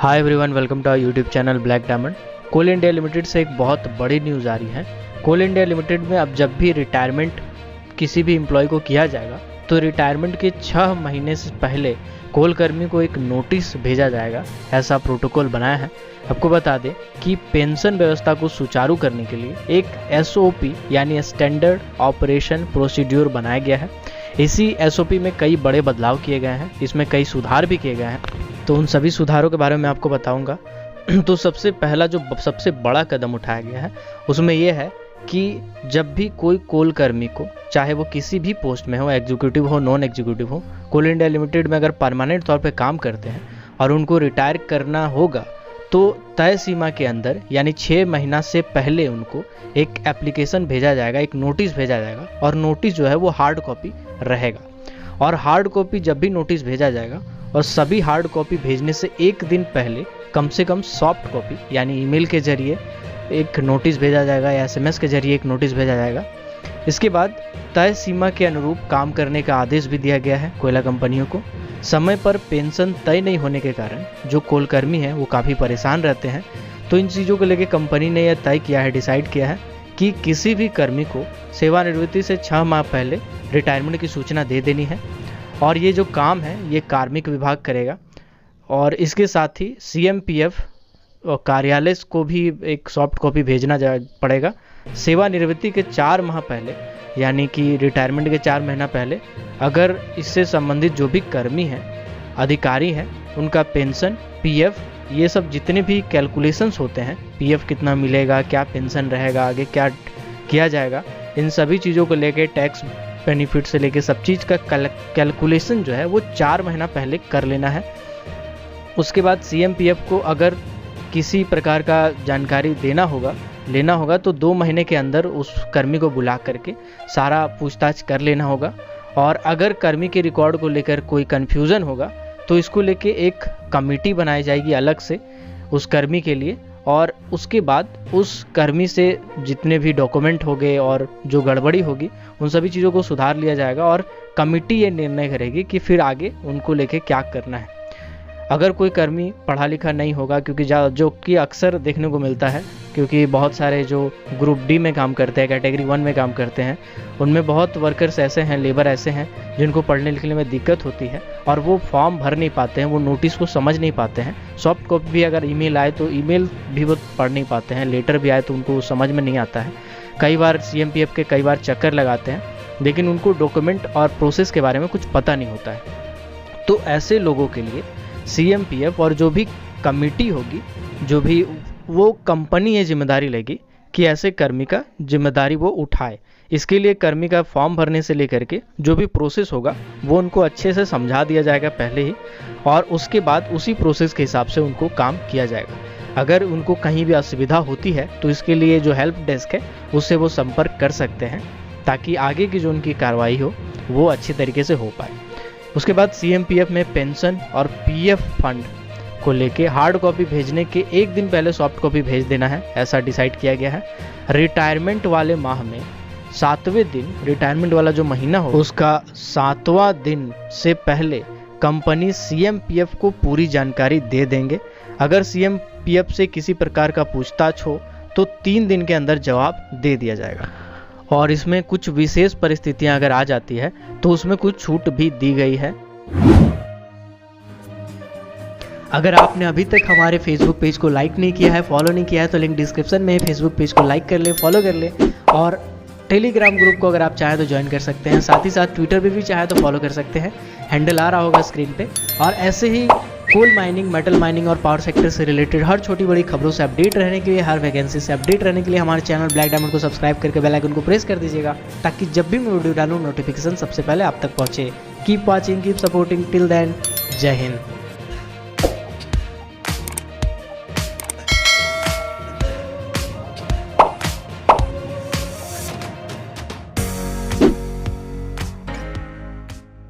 Hi everyone, welcome to our YouTube channel black diamond. Coal India limited से एक बहुत बड़ी न्यूज़ आ रही है। कोल इंडिया लिमिटेड में अब जब भी रिटायरमेंट किसी भी एम्प्लॉय को किया जाएगा तो रिटायरमेंट के 6 महीने से पहले कोल कर्मी को एक नोटिस भेजा जाएगा, ऐसा प्रोटोकॉल बनाया है। आपको बता दें कि पेंशन व्यवस्था को सुचारू करने के लिए एक SOP यानी स्टैंडर्ड ऑपरेशन प्रोसीड्यूर बनाया गया है। इसी SOP में कई बड़े बदलाव किए गए हैं, इसमें कई सुधार भी किए गए हैं, तो उन सभी सुधारों के बारे में आपको बताऊंगा। तो सबसे पहला जो सबसे बड़ा कदम उठाया गया है उसमें यह है कि जब भी कोई कोल कर्मी को, चाहे वो किसी भी पोस्ट में हो, एग्जीक्यूटिव हो, नॉन एग्जीक्यूटिव हो, कोल इंडिया लिमिटेड में अगर परमानेंट तौर पे काम करते हैं और उनको रिटायर करना होगा तो तय सीमा के अंदर यानी 6 महीना से पहले उनको एक एप्लीकेशन भेजा जाएगा, एक नोटिस भेजा जाएगा, और नोटिस जो है वो हार्ड कॉपी रहेगा। और हार्ड कॉपी जब भी नोटिस भेजा जाएगा और सभी हार्ड कॉपी भेजने से एक दिन पहले कम से कम सॉफ्ट कॉपी यानी ईमेल के जरिए एक नोटिस भेजा जाएगा या SMS के जरिए एक नोटिस भेजा जाएगा। इसके बाद तय सीमा के अनुरूप काम करने का आदेश भी दिया गया है कोयला कंपनियों को। समय पर पेंशन तय नहीं होने के कारण जो कोल कर्मी हैं वो काफ़ी परेशान रहते हैं, तो इन चीज़ों को लेकर कंपनी ने यह तय किया है, डिसाइड किया है कि किसी भी कर्मी को सेवानिवृत्ति से 6 माह पहले रिटायरमेंट की सूचना दे देनी है। और ये जो काम है ये कार्मिक विभाग करेगा, और इसके साथ ही CMPF कार्यालय को भी एक सॉफ्ट कॉपी भेजना पड़ेगा। सेवानिवृत्ति के 4 माह पहले यानी कि रिटायरमेंट के 4 महीना पहले अगर इससे संबंधित जो भी कर्मी हैं, अधिकारी हैं, उनका पेंशन, PF, ये सब जितने भी कैलकुलेशंस होते हैं, PF कितना मिलेगा, क्या पेंशन रहेगा, आगे क्या किया जाएगा, इन सभी चीज़ों को लेके टैक्स बेनिफिट से लेके सब चीज़ का कैलकुलेशन जो है वो 4 महीना पहले कर लेना है। उसके बाद CMPF को अगर किसी प्रकार का जानकारी लेना होगा तो 2 महीने के अंदर उस कर्मी को बुला करके सारा पूछताछ कर लेना होगा। और अगर कर्मी के रिकॉर्ड को लेकर कोई कन्फ्यूज़न होगा तो इसको लेके एक कमेटी बनाई जाएगी अलग से उस कर्मी के लिए, और उसके बाद उस कर्मी से जितने भी डॉक्यूमेंट हो गए और जो गड़बड़ी होगी उन सभी चीज़ों को सुधार लिया जाएगा, और कमेटी ये निर्णय करेगी कि फिर आगे उनको लेके क्या करना है। अगर कोई कर्मी पढ़ा लिखा नहीं होगा, क्योंकि जो कि अक्सर देखने को मिलता है, क्योंकि बहुत सारे जो ग्रुप D में काम करते हैं, कैटेगरी 1 में काम करते हैं, उनमें बहुत वर्कर्स ऐसे हैं, लेबर ऐसे हैं जिनको पढ़ने लिखने में दिक्कत होती है और वो फॉर्म भर नहीं पाते हैं, वो नोटिस को समझ नहीं पाते हैं। सॉफ्ट कॉपी भी अगर ईमेल आए तो ईमेल भी वो पढ़ नहीं पाते हैं, लेटर भी आए तो उनको समझ में नहीं आता है। कई बार CMPF के कई बार चक्कर लगाते हैं, लेकिन उनको डॉक्यूमेंट और प्रोसेस के बारे में कुछ पता नहीं होता है। तो ऐसे लोगों के लिए CMPF और जो भी कमेटी होगी, जो भी वो कंपनी ये जिम्मेदारी लेगी कि ऐसे कर्मी का जिम्मेदारी वो उठाए। इसके लिए कर्मी का फॉर्म भरने से लेकर के जो भी प्रोसेस होगा वो उनको अच्छे से समझा दिया जाएगा पहले ही, और उसके बाद उसी प्रोसेस के हिसाब से उनको काम किया जाएगा। अगर उनको कहीं भी असुविधा होती है तो इसके लिए जो हेल्प डेस्क है उससे वो संपर्क कर सकते हैं, ताकि आगे की जो उनकी कार्रवाई हो वो अच्छी तरीके से हो पाए। उसके बाद CMPF में पेंशन और PF फंड को लेके हार्ड कॉपी भेजने के एक दिन पहले सॉफ्ट कॉपी भेज देना है, ऐसा डिसाइड किया गया है। रिटायरमेंट वाले माह में 7वें दिन, रिटायरमेंट वाला जो महीना हो उसका 7वां दिन से पहले कंपनी CMPF को पूरी जानकारी दे देंगे। अगर CMPF से किसी प्रकार का पूछताछ हो तो 3 दिन के अंदर जवाब दे दिया जाएगा। और इसमें कुछ विशेष परिस्थितियां अगर आ जाती है तो उसमें कुछ छूट भी दी गई है। अगर आपने अभी तक हमारे फेसबुक पेज को लाइक नहीं किया है, फॉलो नहीं किया है, तो लिंक डिस्क्रिप्शन में है, फेसबुक पेज को लाइक कर ले, फॉलो कर ले, और टेलीग्राम ग्रुप को अगर आप चाहें तो ज्वाइन कर सकते हैं। साथ ही साथ ट्विटर पे भी चाहे तो फॉलो कर सकते हैं, हैंडल आ रहा होगा स्क्रीन पे। और ऐसे ही कोल माइनिंग, मेटल माइनिंग और पावर सेक्टर से रिलेटेड हर छोटी बड़ी खबरों से अपडेट रहने के लिए, हर वैकेंसी से अपडेट रहने के लिए हमारे चैनल ब्लैक डायमंड को सब्सक्राइब करके बेल आइकन को प्रेस कर दीजिएगा, ताकि जब भी मैं वीडियो डालूँ नोटिफिकेशन सबसे पहले आप तक पहुँचे। Keep watching, keep supporting, till then, Jai Hind.